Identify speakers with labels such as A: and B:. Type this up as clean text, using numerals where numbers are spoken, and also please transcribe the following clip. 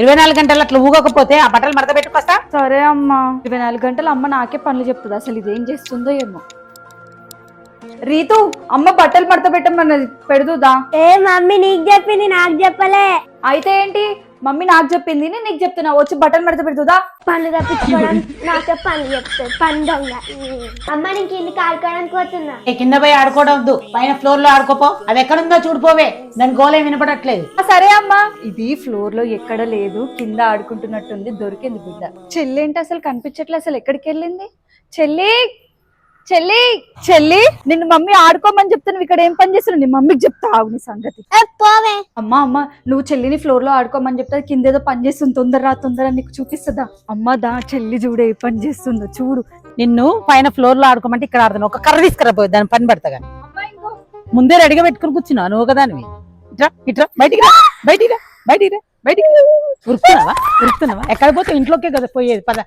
A: 24 గంటలు అట్లా ఊగకపోతే ఆ బట్టలు మడత పెట్టుకొస్తా.
B: సరే అమ్మా. 24 గంటలు అమ్మ నాకే పనులు చెప్తుంది. అసలు ఇదేం చేస్తుందో ఏమో. రీతు, అమ్మ బట్టలు మడత పెట్టమన్నది, పెడుదుదా?
C: ఏ మమ్మీ నీకు చెప్పింది నాకు చెప్పలే.
B: అయితే ఏంటి, మమ్మీ నాకు చెప్పింది నేను నీకు చెప్తున్నా, వచ్చి బట్టలు మడత పెడుతుందా?
C: పనులు తప్పించుకోవడం నాకే పనులు చెప్తాడు పని దొంగ. అమ్మ నీకు ఇంటికి ఆడుకోవడానికి పోతున్నా.
A: కింద పోయి ఆడుకోవడం వద్దు, పైన ఫ్లోర్ లో ఆడుకోపో. అది ఎక్కడుందో చూడిపోవే, దాని గోలే వినపడట్లేదు.
B: సరే అమ్మా. ఇది ఫ్లోర్ లో ఎక్కడ లేదు, కింద ఆడుకుంటున్నట్టుంది, దొరికింది బిడ్డ. చెల్లి ఏంటి అసలు కనిపించట్లే, అసలు ఎక్కడికి వెళ్ళింది? చెల్లి చెల్లి చెల్లి, నిన్ను మమ్మీ ఆడుకోమని చెప్తాను, ఇక్కడ ఏం పని చేస్తున్నావు? నీ మమ్మీకి చెప్తా ఆగు నీ సంగతి.
C: పోవే.
B: అమ్మా అమ్మ, నువ్వు చెల్లిని ఫ్లోర్ లో ఆడుకోమని చెప్తా, కింద ఏదో పని చేస్తుంది, తొందర నీకు చూపిస్తుందా? అమ్మ దా, చెల్లి చూడు ఏ పని చేస్తుందో చూడు.
A: నిన్ను పైన ఫ్లోర్ లో ఆడుకోమంటే ఇక్కడ ఆడుతున్నావు. ఒక కర్ర తీసుకురాబోయే, దాని పని పడతా గానీ. ముందే రెడీగా పెట్టుకుని కూర్చున్నావు నువ్వు ఒకదానివి. ఇట్రా ఇట్రా, బయటికి రా, బయటికి రా, బయటికి రా, బయటికి రా. ఉరుకుతున్నావా? ఎక్కడ పోతే ఇంట్లోకే కదా పోయేది. పద.